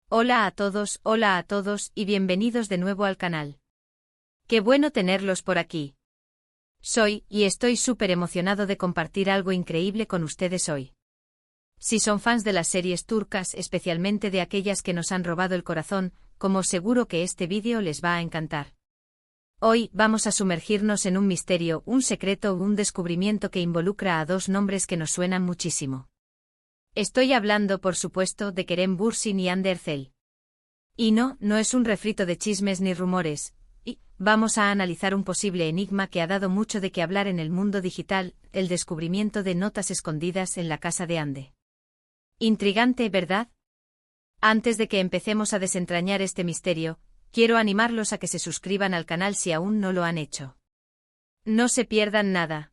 Hola a todos y bienvenidos de nuevo al canal. Qué bueno tenerlos por aquí. Estoy súper emocionado de compartir algo increíble con ustedes hoy. Si son fans de las series turcas, especialmente de aquellas que nos han robado el corazón, como seguro que este vídeo les va a encantar. Hoy vamos a sumergirnos en un misterio, un secreto, un descubrimiento que involucra a dos nombres que nos suenan muchísimo. Estoy hablando, por supuesto, de Kerem Bürsin y Hande Erçel. Y no es un refrito de chismes ni rumores, y vamos a analizar un posible enigma que ha dado mucho de qué hablar en el mundo digital, el descubrimiento de notas escondidas en la casa de Hande. Intrigante, ¿verdad? Antes de que empecemos a desentrañar este misterio, quiero animarlos a que se suscriban al canal si aún no lo han hecho. No se pierdan nada.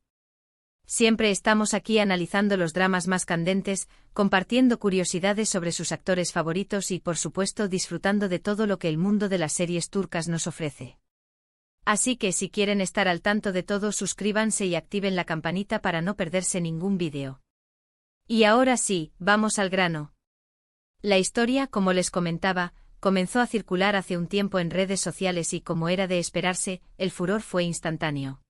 Siempre estamos aquí analizando los dramas más candentes, compartiendo curiosidades sobre sus actores favoritos y, por supuesto, disfrutando de todo lo que el mundo de las series turcas nos ofrece. Así que si quieren estar al tanto de todo, suscríbanse y activen la campanita para no perderse ningún vídeo. Y ahora sí, vamos al grano. La historia, como les comentaba, comenzó a circular hace un tiempo en redes sociales y, como era de esperarse, el furor fue instantáneo.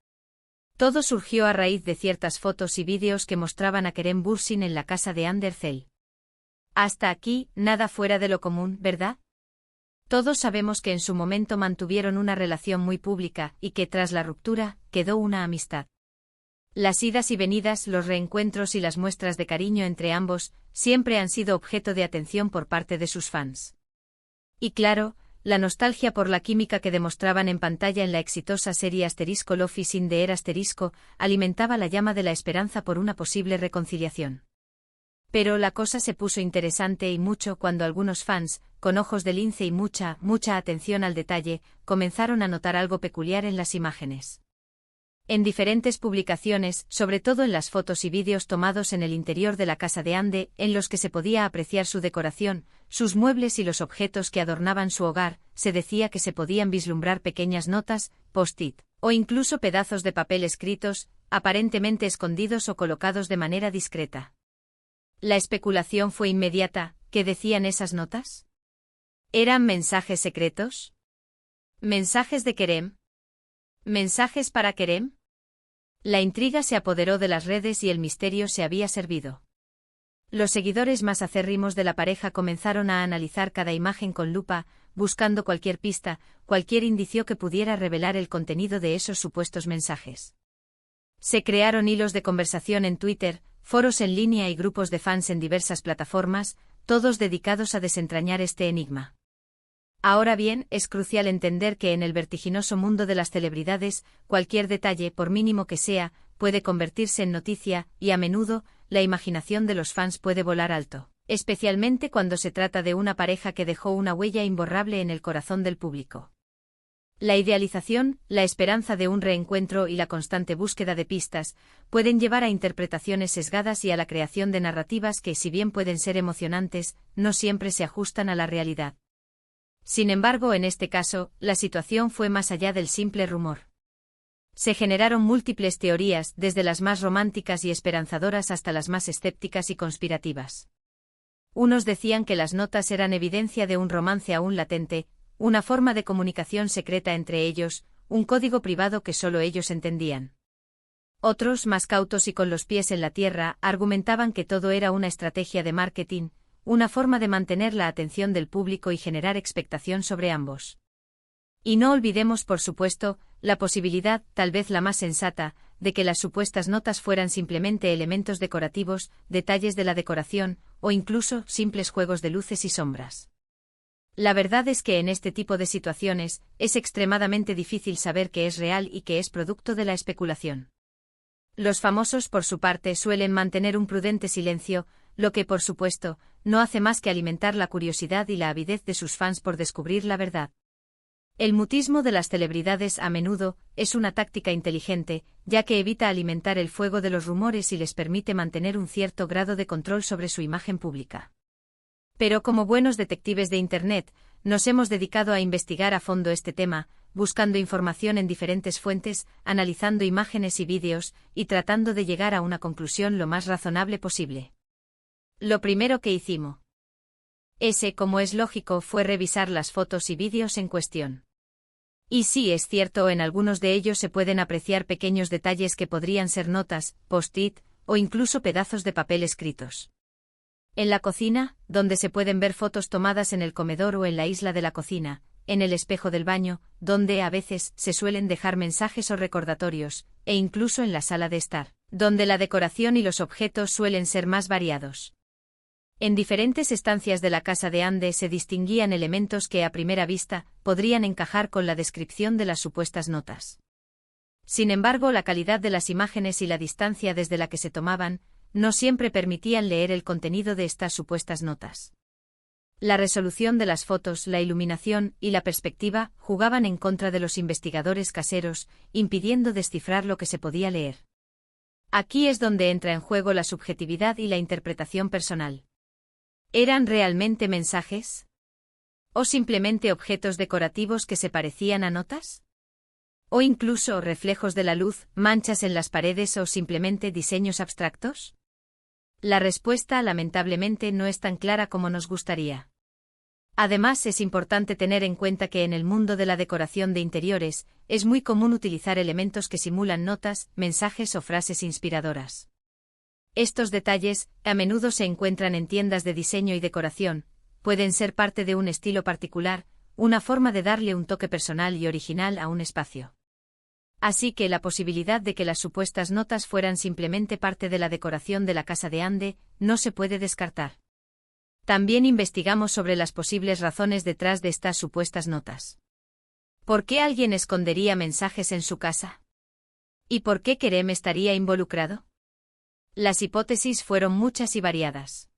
Todo surgió a raíz de ciertas fotos y vídeos que mostraban a Kerem Bürsin en la casa de Hande Erçel. Hasta aquí, nada fuera de lo común, ¿verdad? Todos sabemos que en su momento mantuvieron una relación muy pública y que tras la ruptura, quedó una amistad. Las idas y venidas, los reencuentros y las muestras de cariño entre ambos, siempre han sido objeto de atención por parte de sus fans. Y claro, la nostalgia por la química que demostraban en pantalla en la exitosa serie Love is in the Air alimentaba la llama de la esperanza por una posible reconciliación. Pero la cosa se puso interesante y mucho cuando algunos fans, con ojos de lince y mucha atención al detalle, comenzaron a notar algo peculiar en las imágenes. En diferentes publicaciones, sobre todo en las fotos y vídeos tomados en el interior de la casa de Hande, en los que se podía apreciar su decoración, sus muebles y los objetos que adornaban su hogar, se decía que se podían vislumbrar pequeñas notas, post-it, o incluso pedazos de papel escritos, aparentemente escondidos o colocados de manera discreta. La especulación fue inmediata. ¿Qué decían esas notas? ¿Eran mensajes secretos? ¿Mensajes de Kerem? ¿Mensajes para Kerem? La intriga se apoderó de las redes y el misterio se había servido. Los seguidores más acérrimos de la pareja comenzaron a analizar cada imagen con lupa, buscando cualquier pista, cualquier indicio que pudiera revelar el contenido de esos supuestos mensajes. Se crearon hilos de conversación en Twitter, foros en línea y grupos de fans en diversas plataformas, todos dedicados a desentrañar este enigma. Ahora bien, es crucial entender que en el vertiginoso mundo de las celebridades, cualquier detalle, por mínimo que sea, puede convertirse en noticia, y a menudo, la imaginación de los fans puede volar alto, especialmente cuando se trata de una pareja que dejó una huella imborrable en el corazón del público. La idealización, la esperanza de un reencuentro y la constante búsqueda de pistas, pueden llevar a interpretaciones sesgadas y a la creación de narrativas que, si bien pueden ser emocionantes, no siempre se ajustan a la realidad. Sin embargo, en este caso, la situación fue más allá del simple rumor. Se generaron múltiples teorías, desde las más románticas y esperanzadoras hasta las más escépticas y conspirativas. Unos decían que las notas eran evidencia de un romance aún latente, una forma de comunicación secreta entre ellos, un código privado que solo ellos entendían. Otros, más cautos y con los pies en la tierra, argumentaban que todo era una estrategia de marketing, una forma de mantener la atención del público y generar expectación sobre ambos. Y no olvidemos, por supuesto, la posibilidad, tal vez la más sensata, de que las supuestas notas fueran simplemente elementos decorativos, detalles de la decoración, o incluso simples juegos de luces y sombras. La verdad es que en este tipo de situaciones, es extremadamente difícil saber qué es real y qué es producto de la especulación. Los famosos, por su parte, suelen mantener un prudente silencio, lo que, por supuesto, no hace más que alimentar la curiosidad y la avidez de sus fans por descubrir la verdad. El mutismo de las celebridades a menudo es una táctica inteligente, ya que evita alimentar el fuego de los rumores y les permite mantener un cierto grado de control sobre su imagen pública. Pero como buenos detectives de Internet, nos hemos dedicado a investigar a fondo este tema, buscando información en diferentes fuentes, analizando imágenes y vídeos, y tratando de llegar a una conclusión lo más razonable posible. Lo primero que hicimos Ese, como es lógico, fue revisar las fotos y vídeos en cuestión. Y sí, es cierto, en algunos de ellos se pueden apreciar pequeños detalles que podrían ser notas, post-it, o incluso pedazos de papel escritos. En la cocina, donde se pueden ver fotos tomadas en el comedor o en la isla de la cocina, en el espejo del baño, donde a veces se suelen dejar mensajes o recordatorios, e incluso en la sala de estar, donde la decoración y los objetos suelen ser más variados. En diferentes estancias de la casa de Anne se distinguían elementos que a primera vista podrían encajar con la descripción de las supuestas notas. Sin embargo, la calidad de las imágenes y la distancia desde la que se tomaban no siempre permitían leer el contenido de estas supuestas notas. La resolución de las fotos, la iluminación y la perspectiva jugaban en contra de los investigadores caseros, impidiendo descifrar lo que se podía leer. Aquí es donde entra en juego la subjetividad y la interpretación personal. ¿Eran realmente mensajes? ¿O simplemente objetos decorativos que se parecían a notas? ¿O incluso reflejos de la luz, manchas en las paredes o simplemente diseños abstractos? La respuesta, lamentablemente, no es tan clara como nos gustaría. Además, es importante tener en cuenta que en el mundo de la decoración de interiores, es muy común utilizar elementos que simulan notas, mensajes o frases inspiradoras. Estos detalles, a menudo se encuentran en tiendas de diseño y decoración, pueden ser parte de un estilo particular, una forma de darle un toque personal y original a un espacio. Así que la posibilidad de que las supuestas notas fueran simplemente parte de la decoración de la casa de Anne no se puede descartar. También investigamos sobre las posibles razones detrás de estas supuestas notas. ¿Por qué alguien escondería mensajes en su casa? ¿Y por qué Kerem estaría involucrado? Las hipótesis fueron muchas y variadas.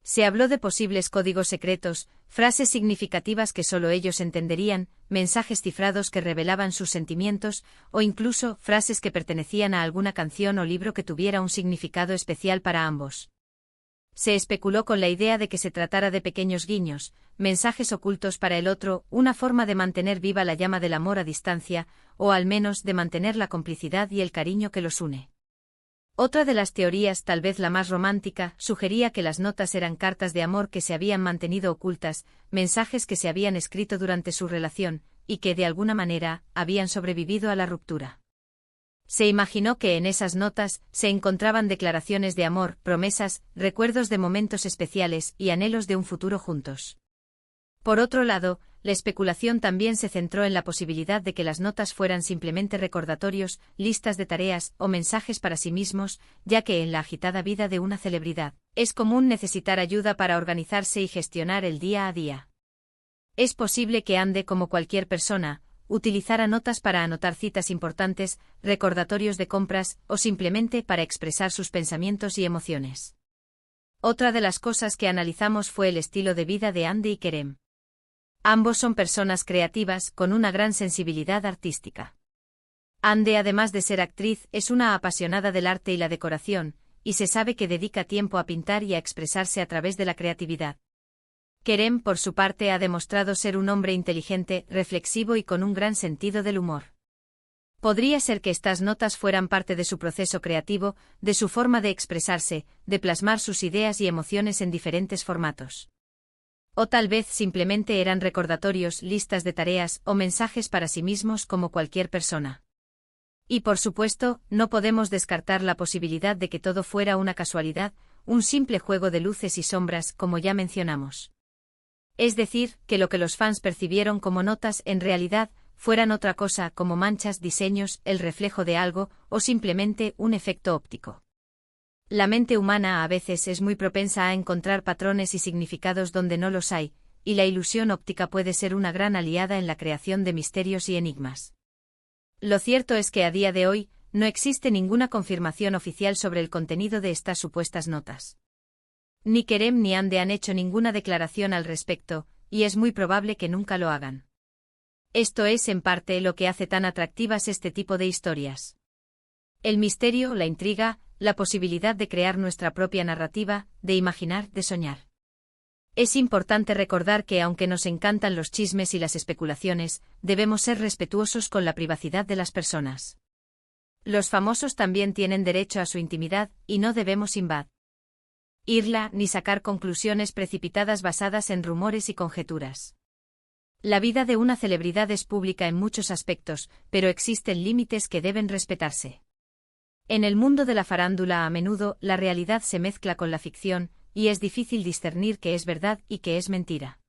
Se habló de posibles códigos secretos, frases significativas que solo ellos entenderían, mensajes cifrados que revelaban sus sentimientos, o incluso frases que pertenecían a alguna canción o libro que tuviera un significado especial para ambos. Se especuló con la idea de que se tratara de pequeños guiños, mensajes ocultos para el otro, una forma de mantener viva la llama del amor a distancia, o al menos de mantener la complicidad y el cariño que los une. Otra de las teorías, tal vez la más romántica, sugería que las notas eran cartas de amor que se habían mantenido ocultas, mensajes que se habían escrito durante su relación, y que de alguna manera habían sobrevivido a la ruptura. Se imaginó que en esas notas se encontraban declaraciones de amor, promesas, recuerdos de momentos especiales y anhelos de un futuro juntos. Por otro lado, la especulación también se centró en la posibilidad de que las notas fueran simplemente recordatorios, listas de tareas o mensajes para sí mismos, ya que en la agitada vida de una celebridad, es común necesitar ayuda para organizarse y gestionar el día a día. Es posible que Anne, como cualquier persona, utilizara notas para anotar citas importantes, recordatorios de compras o simplemente para expresar sus pensamientos y emociones. Otra de las cosas que analizamos fue el estilo de vida de Anne y Kerem. Ambos son personas creativas con una gran sensibilidad artística. Anne, además de ser actriz, es una apasionada del arte y la decoración, y se sabe que dedica tiempo a pintar y a expresarse a través de la creatividad. Kerem, por su parte, ha demostrado ser un hombre inteligente, reflexivo y con un gran sentido del humor. Podría ser que estas notas fueran parte de su proceso creativo, de su forma de expresarse, de plasmar sus ideas y emociones en diferentes formatos. O tal vez simplemente eran recordatorios, listas de tareas o mensajes para sí mismos como cualquier persona. Y por supuesto, no podemos descartar la posibilidad de que todo fuera una casualidad, un simple juego de luces y sombras, como ya mencionamos. Es decir, que lo que los fans percibieron como notas en realidad fueran otra cosa, como manchas, diseños, el reflejo de algo, o simplemente un efecto óptico. La mente humana a veces es muy propensa a encontrar patrones y significados donde no los hay, y la ilusión óptica puede ser una gran aliada en la creación de misterios y enigmas. Lo cierto es que a día de hoy, no existe ninguna confirmación oficial sobre el contenido de estas supuestas notas. Ni Kerem ni Anne han hecho ninguna declaración al respecto, y es muy probable que nunca lo hagan. Esto es en parte lo que hace tan atractivas este tipo de historias. El misterio, la intriga, la posibilidad de crear nuestra propia narrativa, de imaginar, de soñar. Es importante recordar que aunque nos encantan los chismes y las especulaciones, debemos ser respetuosos con la privacidad de las personas. Los famosos también tienen derecho a su intimidad, y no debemos invadir. irla ni sacar conclusiones precipitadas basadas en rumores y conjeturas. La vida de una celebridad es pública en muchos aspectos, pero existen límites que deben respetarse. En el mundo de la farándula a menudo la realidad se mezcla con la ficción, y es difícil discernir qué es verdad y qué es mentira.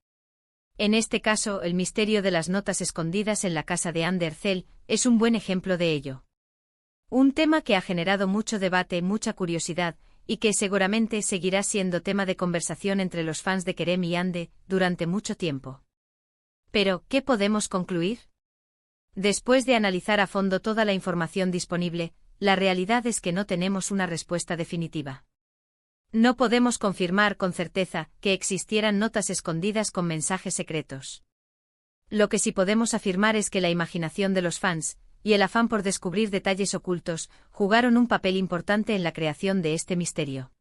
En este caso, el misterio de las notas escondidas en la casa de Ander Zell es un buen ejemplo de ello. Un tema que ha generado mucho debate, mucha curiosidad, y que seguramente seguirá siendo tema de conversación entre los fans de Kerem y Ande durante mucho tiempo. Pero, ¿qué podemos concluir? Después de analizar a fondo toda la información disponible, la realidad es que no tenemos una respuesta definitiva. No podemos confirmar con certeza que existieran notas escondidas con mensajes secretos. Lo que sí podemos afirmar es que la imaginación de los fans, y el afán por descubrir detalles ocultos, jugaron un papel importante en la creación de este misterio.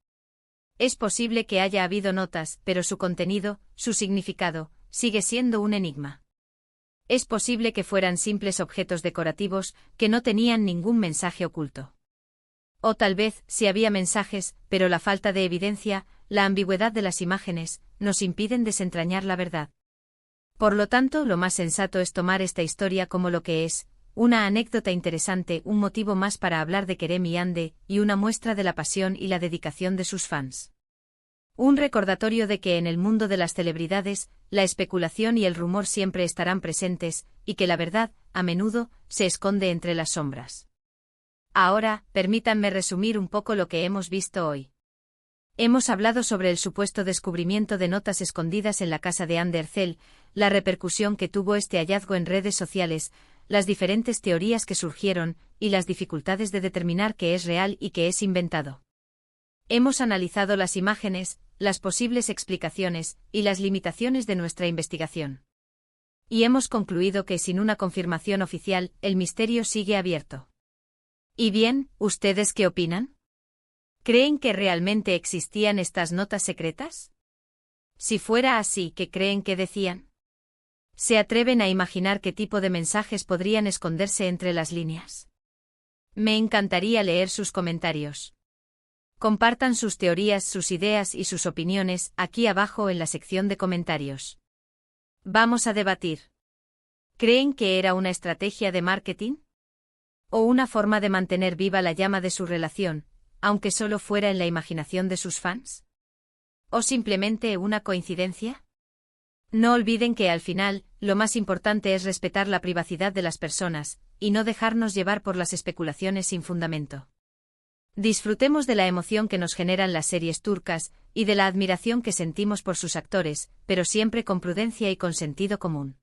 Es posible que haya habido notas, pero su contenido, su significado, sigue siendo un enigma. Es posible que fueran simples objetos decorativos, que no tenían ningún mensaje oculto. O tal vez, sí había mensajes, pero la falta de evidencia, la ambigüedad de las imágenes, nos impiden desentrañar la verdad. Por lo tanto, lo más sensato es tomar esta historia como lo que es, una anécdota interesante, un motivo más para hablar de Kerem y Ande, y una muestra de la pasión y la dedicación de sus fans. Un recordatorio de que en el mundo de las celebridades, la especulación y el rumor siempre estarán presentes, y que la verdad, a menudo, se esconde entre las sombras. Ahora, permítanme resumir un poco lo que hemos visto hoy. Hemos hablado sobre el supuesto descubrimiento de notas escondidas en la casa de Ander Zell, la repercusión que tuvo este hallazgo en redes sociales, las diferentes teorías que surgieron, y las dificultades de determinar qué es real y qué es inventado. Hemos analizado las imágenes, las posibles explicaciones, y las limitaciones de nuestra investigación. Y hemos concluido que sin una confirmación oficial, el misterio sigue abierto. ¿Y bien, ustedes qué opinan? ¿Creen que realmente existían estas notas secretas? Si fuera así, ¿qué creen que decían? ¿Se atreven a imaginar qué tipo de mensajes podrían esconderse entre las líneas? Me encantaría leer sus comentarios. Compartan sus teorías, sus ideas y sus opiniones aquí abajo en la sección de comentarios. Vamos a debatir. ¿Creen que era una estrategia de marketing? ¿O una forma de mantener viva la llama de su relación, aunque solo fuera en la imaginación de sus fans? ¿O simplemente una coincidencia? No olviden que al final, lo más importante es respetar la privacidad de las personas, y no dejarnos llevar por las especulaciones sin fundamento. Disfrutemos de la emoción que nos generan las series turcas, y de la admiración que sentimos por sus actores, pero siempre con prudencia y con sentido común.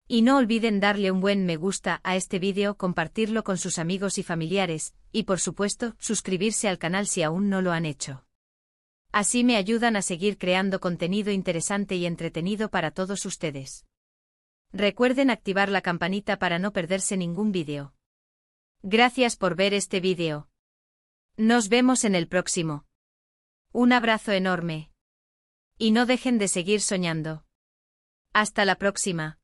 Y no olviden darle un buen me gusta a este vídeo, compartirlo con sus amigos y familiares, y por supuesto, suscribirse al canal si aún no lo han hecho. Así me ayudan a seguir creando contenido interesante y entretenido para todos ustedes. Recuerden activar la campanita para no perderse ningún vídeo. Gracias por ver este vídeo. Nos vemos en el próximo. Un abrazo enorme. Y no dejen de seguir soñando. Hasta la próxima.